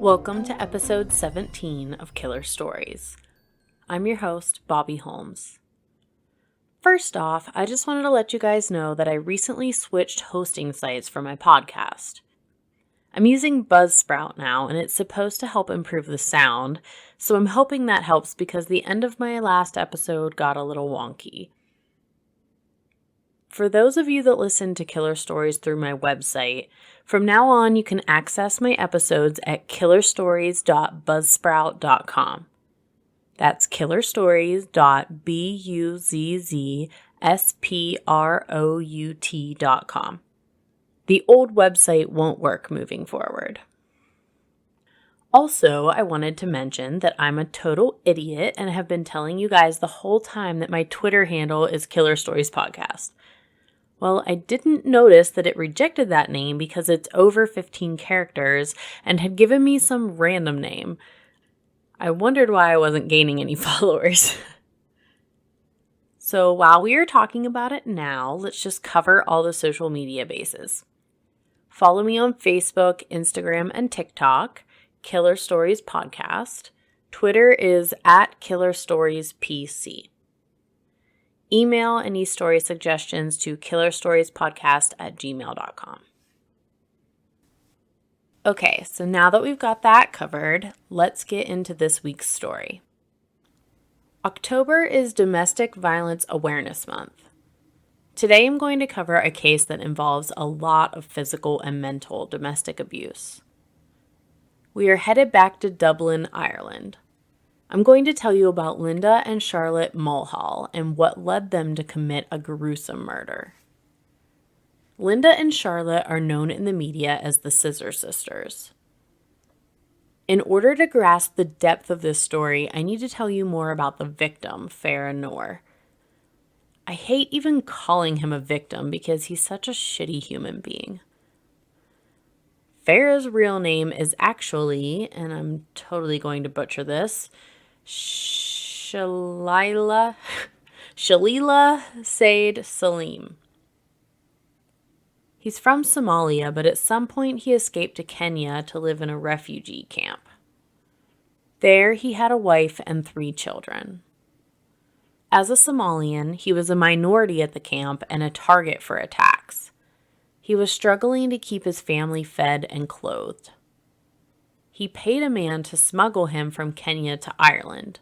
Welcome to episode 17 of Killer Stories. I'm your host, Bobbie Holmes. First off, I just wanted to let you guys know that I recently switched hosting sites for my podcast. I'm using Buzzsprout now, and it's supposed to help improve the sound, so I'm hoping that helps because the end of my last episode got a little wonky. For those of you that listen to Killer Stories through my website, from now on you can access my episodes at killerstories.buzzsprout.com. That's killerstories.buzzsprout.com. The old website won't work moving forward. Also, I wanted to mention that I'm a total idiot and have been telling you guys the whole time that my Twitter handle is Killer Stories Podcast. Well, I didn't notice that it rejected that name because it's over 15 characters and had given me some random name. I wondered why I wasn't gaining any followers. So while we are talking about it now, let's just cover all the social media bases. Follow me on Facebook, Instagram, and TikTok, Killer Stories Podcast. Twitter is at Killer Stories PC. Email any story suggestions to killerstoriespodcast@gmail.com. Okay, so now that we've got that covered, let's get into this week's story. October is Domestic Violence Awareness Month. Today I'm going to cover a case that involves a lot of physical and mental domestic abuse. We are headed back to Dublin, Ireland. I'm going to tell you about Linda and Charlotte Mulhall and what led them to commit a gruesome murder. Linda and Charlotte are known in the media as the Scissor Sisters. In order to grasp the depth of this story, I need to tell you more about the victim, Farah Noor. I hate even calling him a victim because he's such a shitty human being. Farah's real name is actually, and I'm totally going to butcher this, Shalila Said Salim. He's from Somalia, but at some point he escaped to Kenya to live in a refugee camp. There he had a wife and 3 children. As a Somalian, he was a minority at the camp and a target for attacks. He was struggling to keep his family fed and clothed. He paid a man to smuggle him from Kenya to Ireland.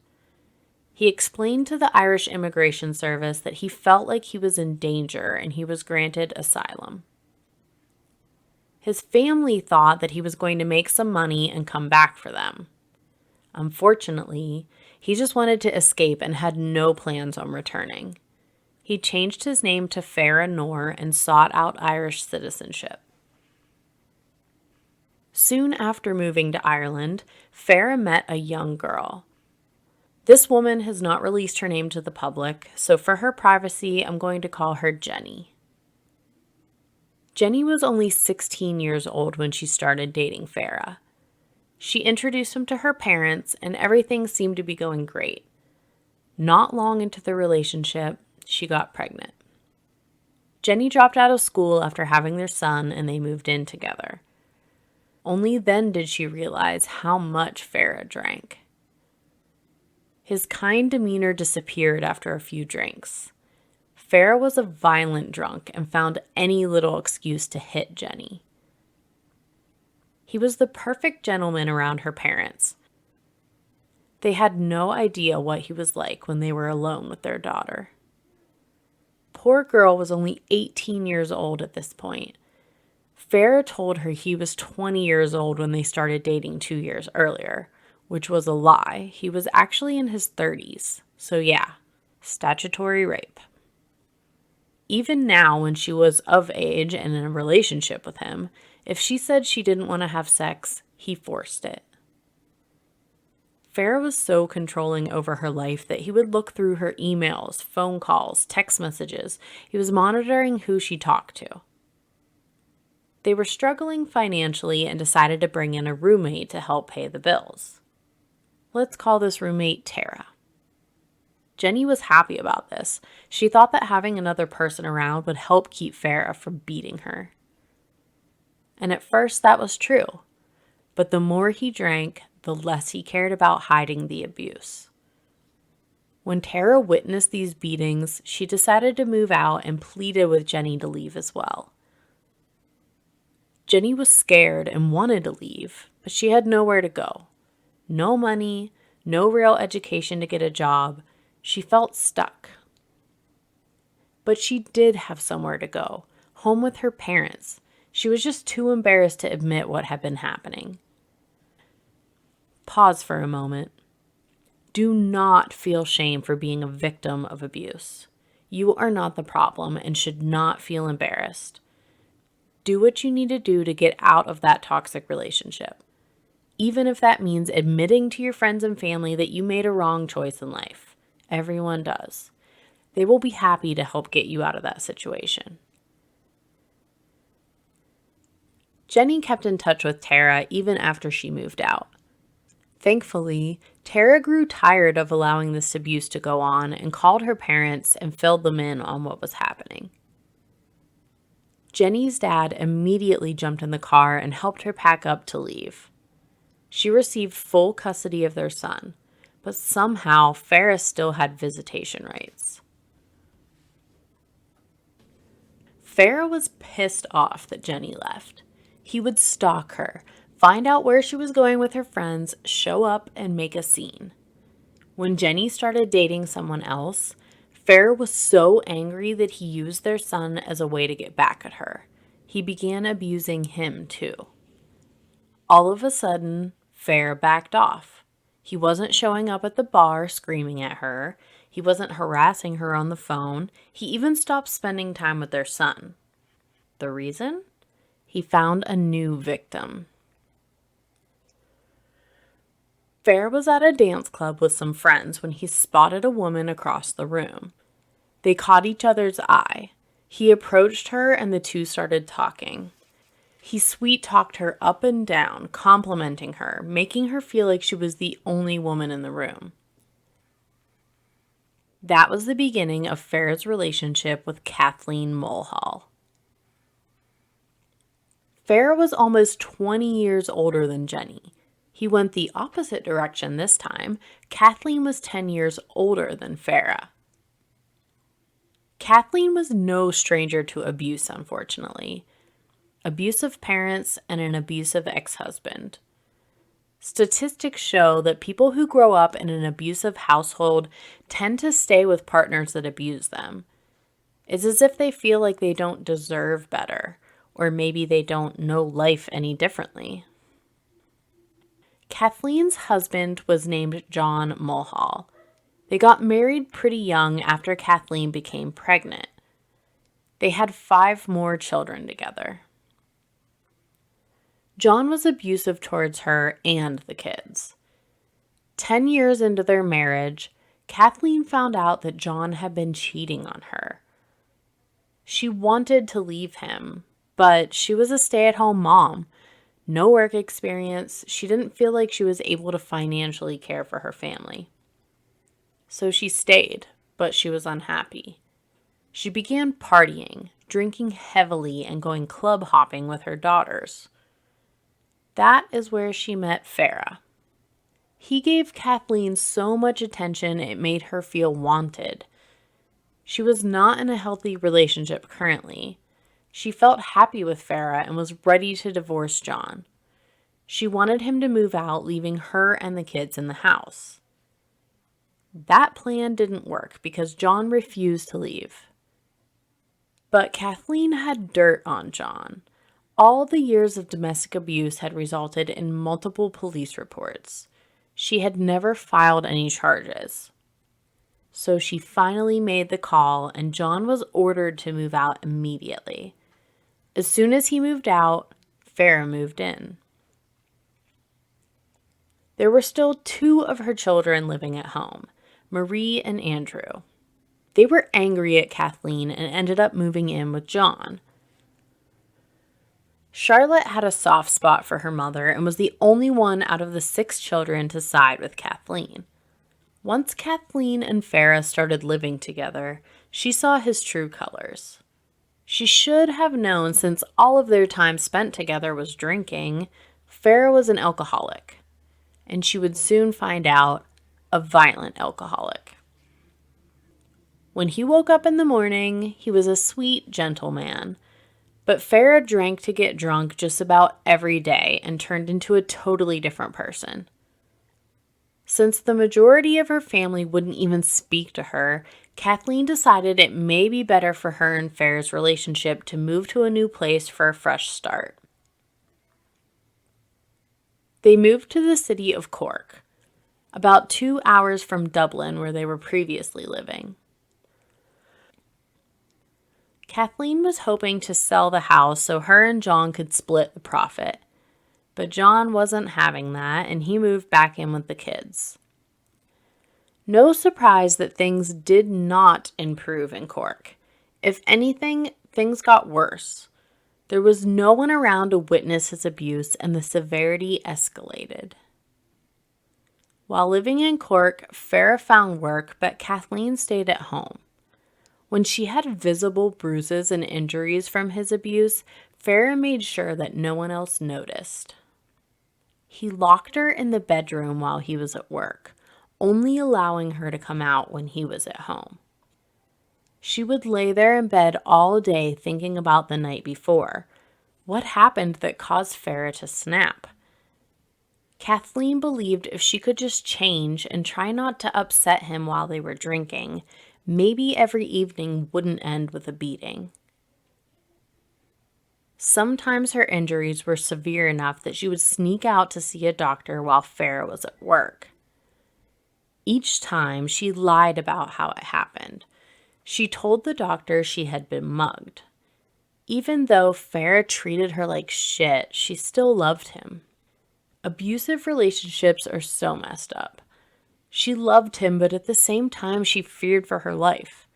He explained to the Irish Immigration Service that he felt like he was in danger and he was granted asylum. His family thought that he was going to make some money and come back for them. Unfortunately, he just wanted to escape and had no plans on returning. He changed his name to Farah Noor and sought out Irish citizenship. Soon after moving to Ireland, Farah met a young girl. This woman has not released her name to the public, so for her privacy, I'm going to call her Jenny. Jenny was only 16 years old when she started dating Farah. She introduced him to her parents, and everything seemed to be going great. Not long into the relationship, she got pregnant. Jenny dropped out of school after having their son, and they moved in together. Only then did she realize how much Farah drank. His kind demeanor disappeared after a few drinks. Farah was a violent drunk and found any little excuse to hit Jenny. He was the perfect gentleman around her parents. They had no idea what he was like when they were alone with their daughter. Poor girl was only 18 years old at this point. Farah told her he was 20 years old when they started dating 2 years earlier, which was a lie. He was actually in his 30s. So yeah, statutory rape. Even now, when she was of age and in a relationship with him, if she said she didn't want to have sex, he forced it. Farah was so controlling over her life that he would look through her emails, phone calls, text messages. He was monitoring who she talked to. They were struggling financially and decided to bring in a roommate to help pay the bills. Let's call this roommate Tara. Jenny was happy about this. She thought that having another person around would help keep Farah from beating her. And at first that was true. but the more he drank, the less he cared about hiding the abuse. When Tara witnessed these beatings, she decided to move out and pleaded with Jenny to leave as well. Jenny was scared and wanted to leave, but she had nowhere to go. No money, no real education to get a job. She felt stuck. But she did have somewhere to go, home with her parents. She was just too embarrassed to admit what had been happening. Pause for a moment. Do not feel shame for being a victim of abuse. You are not the problem and should not feel embarrassed. Do what you need to do to get out of that toxic relationship, even if that means admitting to your friends and family that you made a wrong choice in life. Everyone does. They will be happy to help get you out of that situation. Jenny kept in touch with Tara even after she moved out. Thankfully, Tara grew tired of allowing this abuse to go on and called her parents and filled them in on what was happening. Jenny's dad immediately jumped in the car and helped her pack up to leave. She received full custody of their son, but somehow Farah still had visitation rights. Farah was pissed off that Jenny left. He would stalk her, find out where she was going with her friends, show up, and make a scene. When Jenny started dating someone else, Farah was so angry that he used their son as a way to get back at her. He began abusing him too. All of a sudden, Farah backed off. He wasn't showing up at the bar screaming at her. He wasn't harassing her on the phone. He even stopped spending time with their son. The reason? He found a new victim. Farah was at a dance club with some friends when he spotted a woman across the room. They caught each other's eye. He approached her and the two started talking. He sweet-talked her up and down, complimenting her, making her feel like she was the only woman in the room. That was the beginning of Farah's relationship with Kathleen Mulhall. Farah was almost 20 years older than Jenny. He went the opposite direction this time. Kathleen was 10 years older than Farah. Kathleen was no stranger to abuse, unfortunately. Abusive parents and an abusive ex-husband. Statistics show that people who grow up in an abusive household tend to stay with partners that abuse them. It's as if they feel like they don't deserve better, or maybe they don't know life any differently. Kathleen's husband was named John Mulhall. They got married pretty young after Kathleen became pregnant. They had 5 more children together. John was abusive towards her and the kids. 10 years into their marriage, Kathleen found out that John had been cheating on her. She wanted to leave him, but she was a stay-at-home mom. No work experience. She didn't feel like she was able to financially care for her family. So she stayed, but she was unhappy. She began partying, drinking heavily, and going club hopping with her daughters. That is where she met Farah. He gave Kathleen so much attention it made her feel wanted. She was not in a healthy relationship currently. She felt happy with Farah and was ready to divorce John. She wanted him to move out, leaving her and the kids in the house. That plan didn't work because John refused to leave. But Kathleen had dirt on John. All the years of domestic abuse had resulted in multiple police reports. She had never filed any charges. So she finally made the call, and John was ordered to move out immediately. As soon as he moved out, Farah moved in. There were still 2 of her children living at home, Marie and Andrew. They were angry at Kathleen and ended up moving in with John. Charlotte had a soft spot for her mother and was the only one out of the 6 children to side with Kathleen. Once Kathleen and Farah started living together, she saw his true colors. She should have known, since all of their time spent together was drinking, Farah was an alcoholic, and she would soon find out, a violent alcoholic. When he woke up in the morning, he was a sweet, gentle man. But Farah drank to get drunk just about every day and turned into a totally different person. Since the majority of her family wouldn't even speak to her, Kathleen decided it may be better for her and Farah's relationship to move to a new place for a fresh start. They moved to the city of Cork, about 2 hours from Dublin where they were previously living. Kathleen was hoping to sell the house so her and John could split the profit. But John wasn't having that, and he moved back in with the kids. No surprise that things did not improve in Cork. If anything, things got worse. There was no one around to witness his abuse, and the severity escalated. While living in Cork, Farah found work, but Kathleen stayed at home. When she had visible bruises and injuries from his abuse, Farah made sure that no one else noticed. He locked her in the bedroom while he was at work, only allowing her to come out when he was at home. She would lay there in bed all day thinking about the night before. What happened that caused Farah to snap? Kathleen believed if she could just change and try not to upset him while they were drinking, maybe every evening wouldn't end with a beating. Sometimes her injuries were severe enough that she would sneak out to see a doctor while Farah was at work. Each time, she lied about how it happened. She told the doctor she had been mugged. Even though Farah treated her like shit, she still loved him. Abusive relationships are so messed up. She loved him, but at the same time, she feared for her life.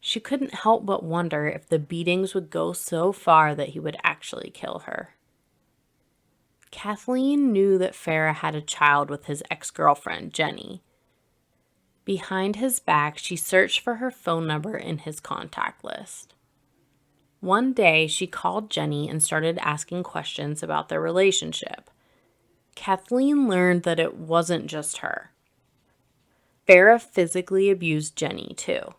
She couldn't help but wonder if the beatings would go so far that he would actually kill her. Kathleen knew that Farah had a child with his ex-girlfriend, Jenny. Behind his back, she searched for her phone number in his contact list. One day, she called Jenny and started asking questions about their relationship. Kathleen learned that it wasn't just her. Farah physically abused Jenny, too.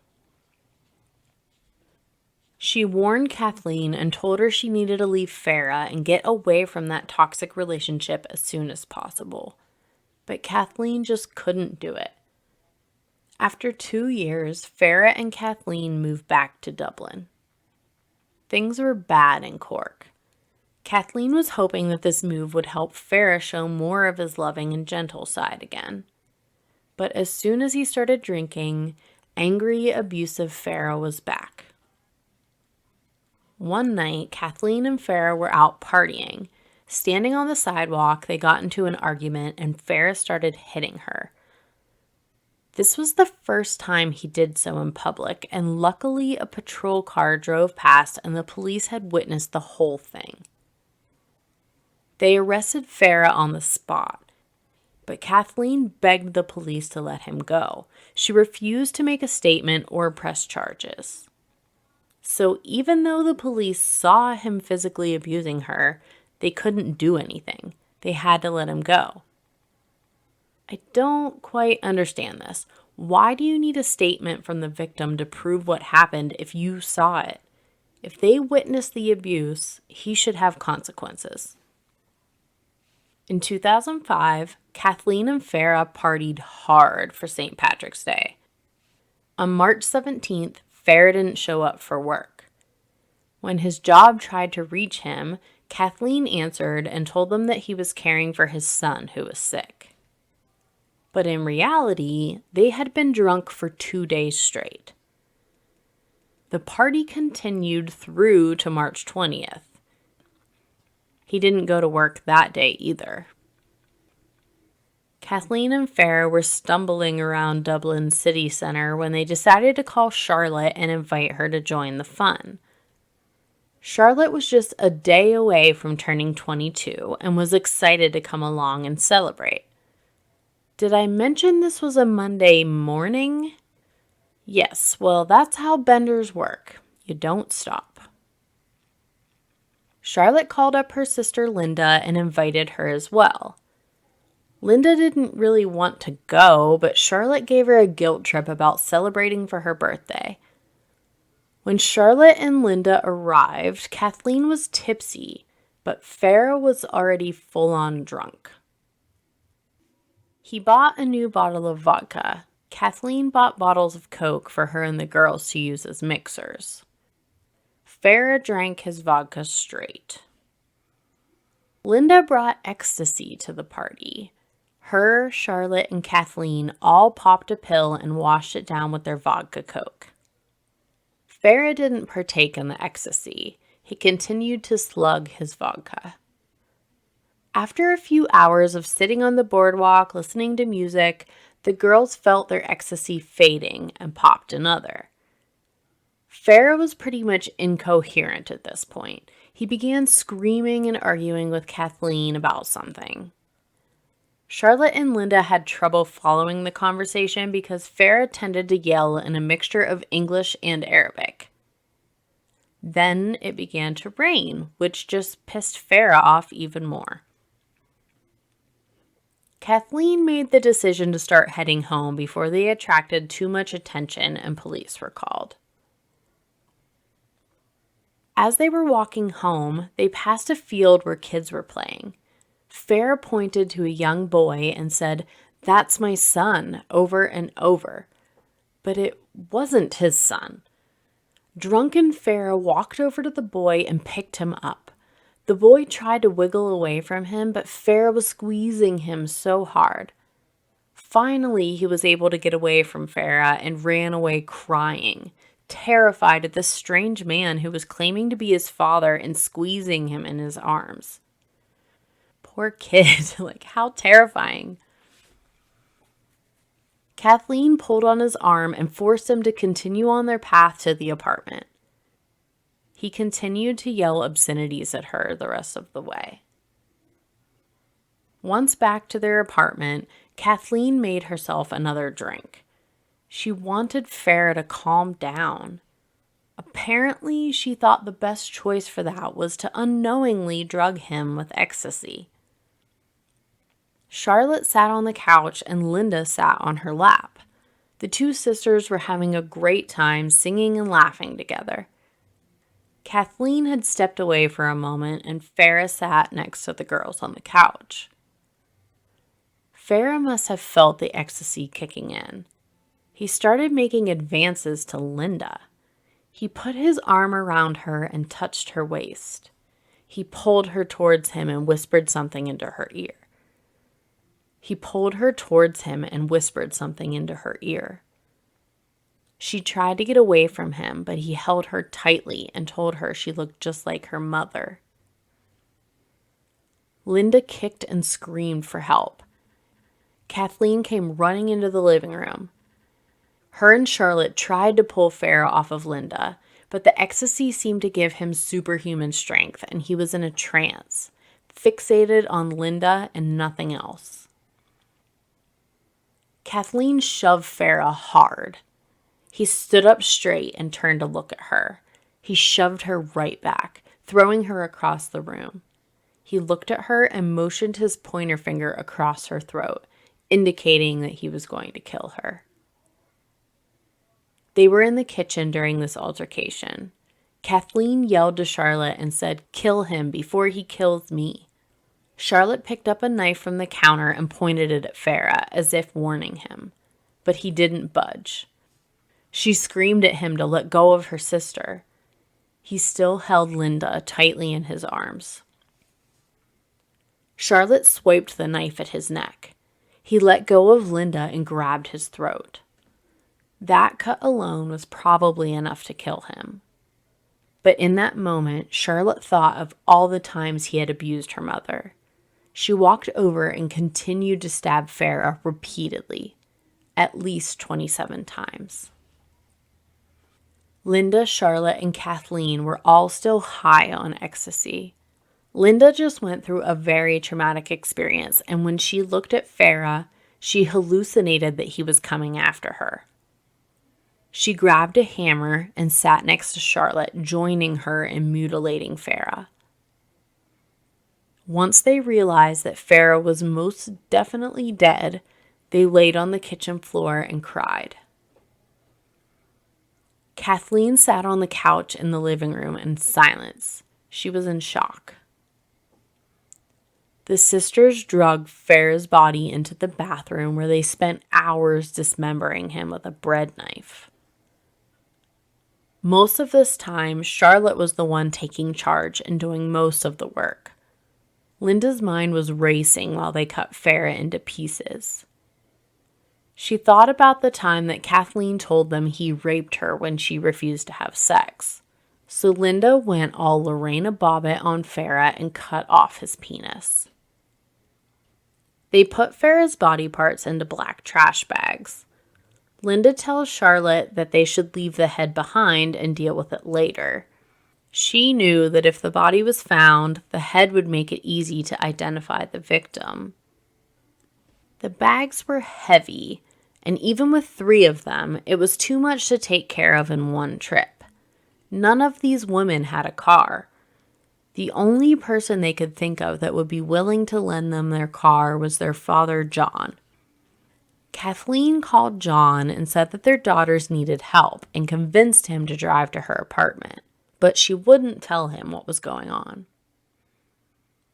She warned Kathleen and told her she needed to leave Farah and get away from that toxic relationship as soon as possible. But Kathleen just couldn't do it. After 2 years, Farah and Kathleen moved back to Dublin. Things were bad in Cork. Kathleen was hoping that this move would help Farah show more of his loving and gentle side again. But as soon as he started drinking, angry, abusive Farah was back. One night, Kathleen and Farah were out partying. Standing on the sidewalk, they got into an argument and Farah started hitting her. This was the first time he did so in public, and luckily a patrol car drove past and the police had witnessed the whole thing. They arrested Farah on the spot, but Kathleen begged the police to let him go. She refused to make a statement or press charges. So even though the police saw him physically abusing her, they couldn't do anything. They had to let him go. I don't quite understand this. Why do you need a statement from the victim to prove what happened if you saw it? If they witnessed the abuse, he should have consequences. In 2005, Kathleen and Farah partied hard for St. Patrick's Day. On March 17th, Farah didn't show up for work. When his job tried to reach him, Kathleen answered and told them that he was caring for his son who was sick. But in reality, they had been drunk for 2 days straight. The party continued through to March 20th. He didn't go to work that day either. Kathleen and Farah were stumbling around Dublin's city centre when they decided to call Charlotte and invite her to join the fun. Charlotte was just a day away from turning 22 and was excited to come along and celebrate. Did I mention this was a Monday morning? Yes, well, that's how benders work. You don't stop. Charlotte called up her sister Linda and invited her as well. Linda didn't really want to go, but Charlotte gave her a guilt trip about celebrating for her birthday. When Charlotte and Linda arrived, Kathleen was tipsy, but Farah was already full-on drunk. He bought a new bottle of vodka. Kathleen bought bottles of Coke for her and the girls to use as mixers. Farah drank his vodka straight. Linda brought ecstasy to the party. Her, Charlotte, and Kathleen all popped a pill and washed it down with their vodka Coke. Farah didn't partake in the ecstasy. He continued to slug his vodka. After a few hours of sitting on the boardwalk listening to music, the girls felt their ecstasy fading and popped another. Farah was pretty much incoherent at this point. He began screaming and arguing with Kathleen about something. Charlotte and Linda had trouble following the conversation because Farah tended to yell in a mixture of English and Arabic. Then it began to rain, which just pissed Farah off even more. Kathleen made the decision to start heading home before they attracted too much attention and police were called. As they were walking home, they passed a field where kids were playing. Farah pointed to a young boy and said, "That's my son," over and over. But it wasn't his son. Drunken Farah walked over to the boy and picked him up. The boy tried to wiggle away from him, but Farah was squeezing him so hard. Finally, he was able to get away from Farah and ran away crying, terrified at this strange man who was claiming to be his father and squeezing him in his arms. Poor kid, how terrifying. Kathleen pulled on his arm and forced him to continue on their path to the apartment. He continued to yell obscenities at her the rest of the way. Once back to their apartment, Kathleen made herself another drink. She wanted Farah to calm down. Apparently, she thought the best choice for that was to unknowingly drug him with ecstasy. Charlotte sat on the couch and Linda sat on her lap. The two sisters were having a great time singing and laughing together. Kathleen had stepped away for a moment and Farah sat next to the girls on the couch. Farah must have felt the ecstasy kicking in. He started making advances to Linda. He put his arm around her and touched her waist. He pulled her towards him and whispered something into her ear. She tried to get away from him, but he held her tightly and told her she looked just like her mother. Linda kicked and screamed for help. Kathleen came running into the living room. Her and Charlotte tried to pull Farah off of Linda, but the ecstasy seemed to give him superhuman strength, and he was in a trance, fixated on Linda and nothing else. Kathleen shoved Farah hard. He stood up straight and turned to look at her. He shoved her right back, throwing her across the room. He looked at her and motioned his pointer finger across her throat, indicating that he was going to kill her. They were in the kitchen during this altercation. Kathleen yelled to Charlotte and said, "Kill him before he kills me." Charlotte picked up a knife from the counter and pointed it at Farah, as if warning him, but he didn't budge. She screamed at him to let go of her sister. He still held Linda tightly in his arms. Charlotte swiped the knife at his neck. He let go of Linda and grabbed his throat. That cut alone was probably enough to kill him. But in that moment, Charlotte thought of all the times he had abused her mother. She walked over and continued to stab Farah repeatedly, at least 27 times. Linda, Charlotte, and Kathleen were all still high on ecstasy. Linda just went through a very traumatic experience, and when she looked at Farah, she hallucinated that he was coming after her. She grabbed a hammer and sat next to Charlotte, joining her in mutilating Farah. Once they realized that Farah was most definitely dead, they laid on the kitchen floor and cried. Kathleen sat on the couch in the living room in silence. She was in shock. The sisters dragged Farah's body into the bathroom where they spent hours dismembering him with a bread knife. Most of this time, Charlotte was the one taking charge and doing most of the work. Linda's mind was racing while they cut Farah into pieces. She thought about the time that Kathleen told them he raped her when she refused to have sex. So Linda went all Lorena Bobbitt on Farah and cut off his penis. They put Farah's body parts into black trash bags. Linda tells Charlotte that they should leave the head behind and deal with it later. She knew that if the body was found, the head would make it easy to identify the victim. The bags were heavy, and even with 3 of them, it was too much to take care of in one trip. None of these women had a car. The only person they could think of that would be willing to lend them their car was their father, John. Kathleen called John and said that their daughters needed help and convinced him to drive to her apartment, but she wouldn't tell him what was going on.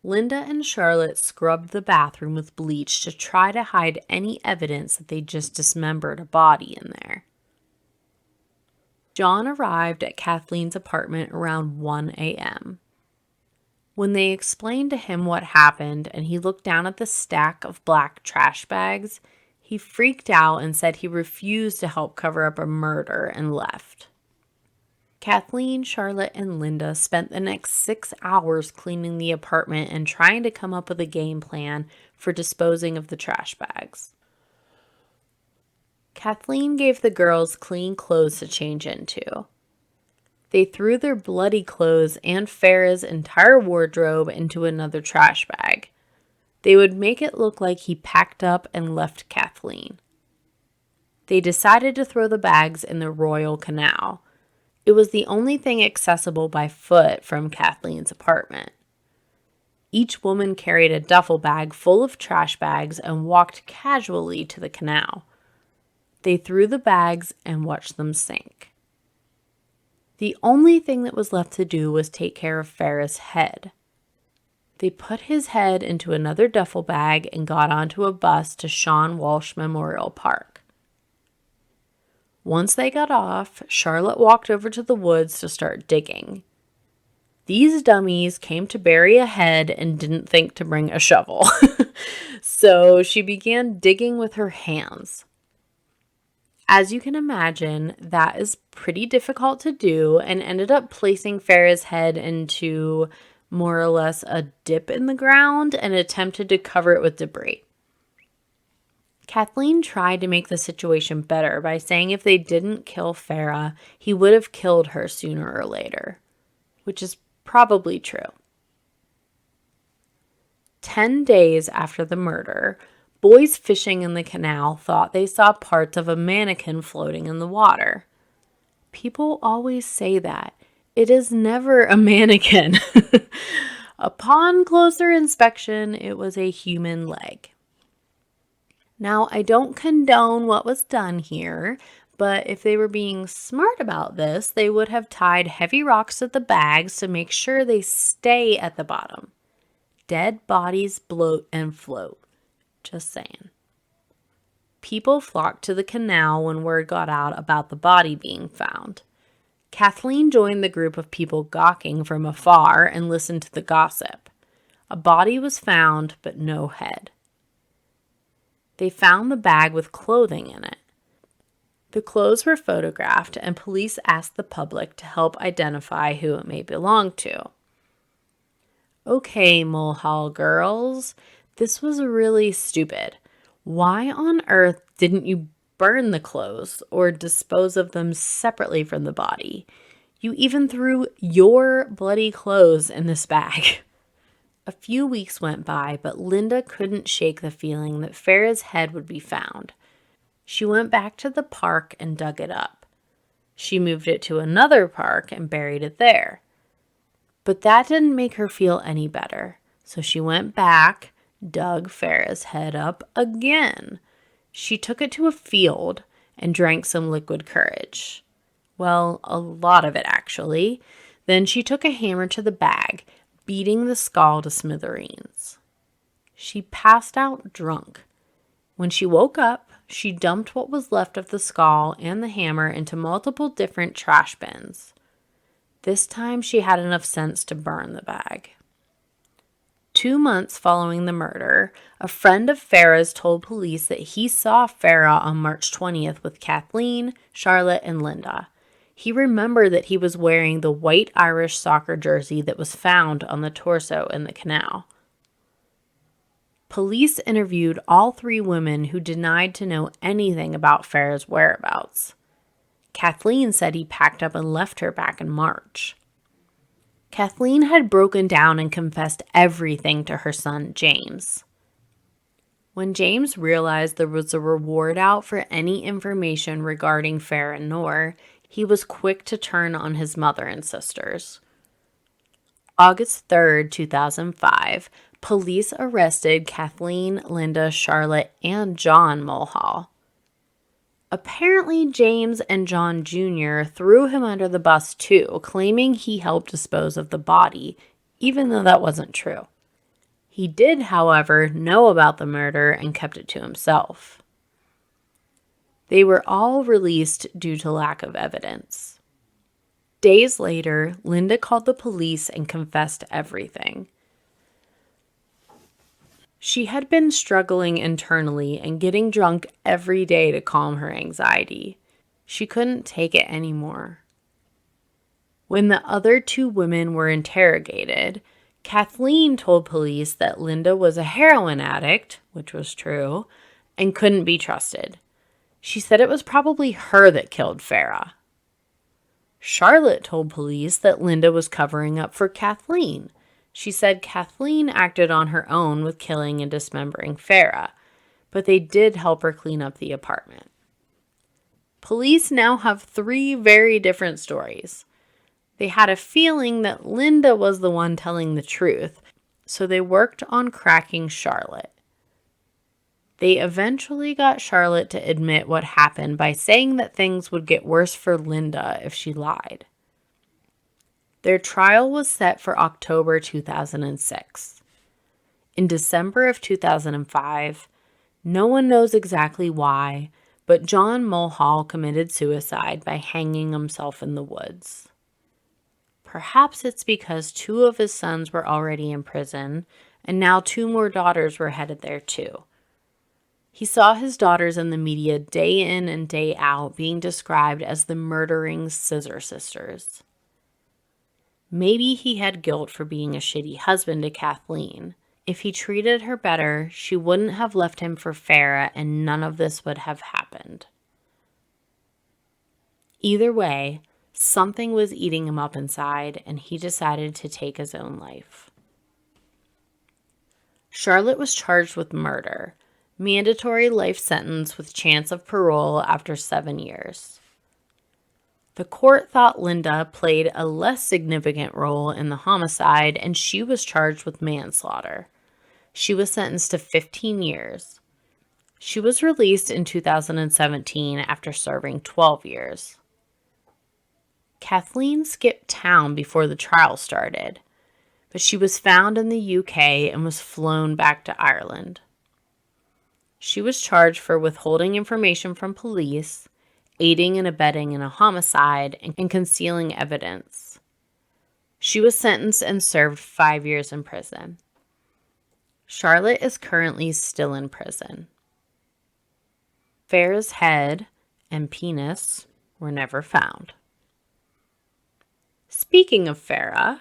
Linda and Charlotte scrubbed the bathroom with bleach to try to hide any evidence that they just dismembered a body in there. John arrived at Kathleen's apartment around 1 a.m. When they explained to him what happened and he looked down at the stack of black trash bags, he freaked out and said he refused to help cover up a murder and left. Kathleen, Charlotte, and Linda spent the next 6 hours cleaning the apartment and trying to come up with a game plan for disposing of the trash bags. Kathleen gave the girls clean clothes to change into. They threw their bloody clothes and Farah's entire wardrobe into another trash bag. They would make it look like he packed up and left Kathleen. They decided to throw the bags in the Royal Canal. It was the only thing accessible by foot from Kathleen's apartment. Each woman carried a duffel bag full of trash bags and walked casually to the canal. They threw the bags and watched them sink. The only thing that was left to do was take care of Farah's head. They put his head into another duffel bag and got onto a bus to Shawn Walsh Memorial Park. Once they got off, Charlotte walked over to the woods to start digging. These dummies came to bury a head and didn't think to bring a shovel. So she began digging with her hands. As you can imagine, that is pretty difficult to do and ended up placing Farah's head into more or less a dip in the ground and attempted to cover it with debris. Kathleen tried to make the situation better by saying if they didn't kill Farah, he would have killed her sooner or later, which is probably true. 10 days after the murder, boys fishing in the canal thought they saw parts of a mannequin floating in the water. People always say that. It is never a mannequin. Upon closer inspection, it was a human leg. Now, I don't condone what was done here, but if they were being smart about this, they would have tied heavy rocks to the bags to make sure they stay at the bottom. Dead bodies bloat and float. Just saying. People flocked to the canal when word got out about the body being found. Kathleen joined the group of people gawking from afar and listened to the gossip. A body was found, but no head. They found the bag with clothing in it. The clothes were photographed, and police asked the public to help identify who it may belong to. Okay, Mulhall girls, this was really stupid. Why on earth didn't you burn the clothes or dispose of them separately from the body? You even threw your bloody clothes in this bag. A few weeks went by, but Linda couldn't shake the feeling that Farah's head would be found. She went back to the park and dug it up. She moved it to another park and buried it there. But that didn't make her feel any better, So she went back, dug Farah's head up again. She took it to a field and drank some liquid courage. Well, a lot of it, actually. Then she took a hammer to the bag, beating the skull to smithereens. She passed out drunk. When she woke up, she dumped what was left of the skull and the hammer into multiple different trash bins. This time she had enough sense to burn the bag. 2 months following the murder, a friend of Farah's told police that he saw Farah on March 20th with Kathleen, Charlotte, and Linda. He remembered that he was wearing the white Irish soccer jersey that was found on the torso in the canal. Police interviewed all 3 women who denied to know anything about Farah's whereabouts. Kathleen said he packed up and left her back in March. Kathleen had broken down and confessed everything to her son, James. When James realized there was a reward out for any information regarding Farah Noor, he was quick to turn on his mother and sisters. August 3rd, 2005, police arrested Kathleen, Linda, Charlotte, and John Mulhall. Apparently, James and John Jr. threw him under the bus too, claiming he helped dispose of the body, even though that wasn't true. He did, however, know about the murder and kept it to himself. They were all released due to lack of evidence. Days later, Linda called the police and confessed everything. She had been struggling internally and getting drunk every day to calm her anxiety. She couldn't take it anymore. When the other 2 women were interrogated, Kathleen told police that Linda was a heroin addict, which was true, and couldn't be trusted. She said it was probably her that killed Farah. Charlotte told police that Linda was covering up for Kathleen. She said Kathleen acted on her own with killing and dismembering Farah, but they did help her clean up the apartment. Police now have 3 very different stories. They had a feeling that Linda was the one telling the truth, so they worked on cracking Charlotte. They eventually got Charlotte to admit what happened by saying that things would get worse for Linda if she lied. Their trial was set for October 2006. In December of 2005, no one knows exactly why, but John Mulhall committed suicide by hanging himself in the woods. Perhaps it's because 2 of his sons were already in prison, and now 2 more daughters were headed there too. He saw his daughters in the media day in and day out being described as the murdering Scissor Sisters. Maybe he had guilt for being a shitty husband to Kathleen. If he treated her better, she wouldn't have left him for Farah and none of this would have happened. Either way, something was eating him up inside and he decided to take his own life. Charlotte was charged with murder, mandatory life sentence with chance of parole after 7 years. The court thought Linda played a less significant role in the homicide and she was charged with manslaughter. She was sentenced to 15 years. She was released in 2017 after serving 12 years. Kathleen skipped town before the trial started, but she was found in the UK and was flown back to Ireland. She was charged for withholding information from police, aiding and abetting in a homicide, and concealing evidence. She was sentenced and served 5 years in prison. Charlotte is currently still in prison. Farah's head and penis were never found. Speaking of Farah,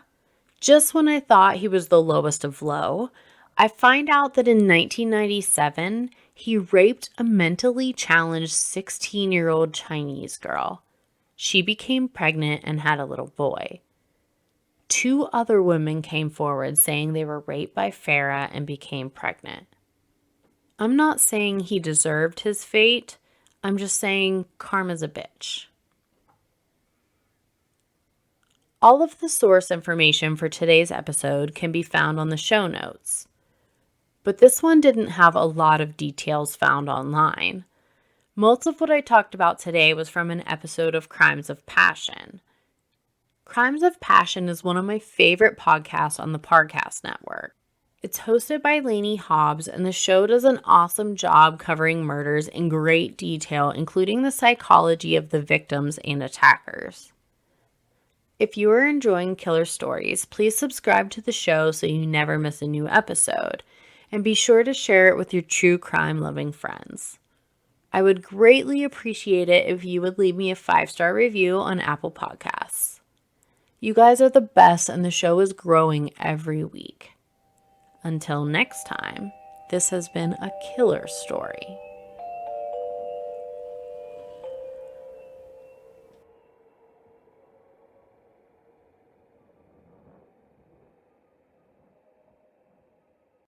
just when I thought he was the lowest of low, I find out that in 1997, he raped a mentally challenged 16-year-old Chinese girl. She became pregnant and had a little boy. 2 other women came forward saying they were raped by Farah and became pregnant. I'm not saying he deserved his fate. I'm just saying karma's a bitch. All of the source information for today's episode can be found on the show notes. But this one didn't have a lot of details found online. Most of what I talked about today was from an episode of Crimes of Passion. Crimes of Passion is one of my favorite podcasts on the Podcast Network. It's hosted by Lainey Hobbs, and the show does an awesome job covering murders in great detail, including the psychology of the victims and attackers. If you are enjoying killer stories, please subscribe to the show so you never miss a new episode, and be sure to share it with your true crime-loving friends. I would greatly appreciate it if you would leave me a 5-star review on Apple Podcasts. You guys are the best, and the show is growing every week. Until next time, this has been a killer story.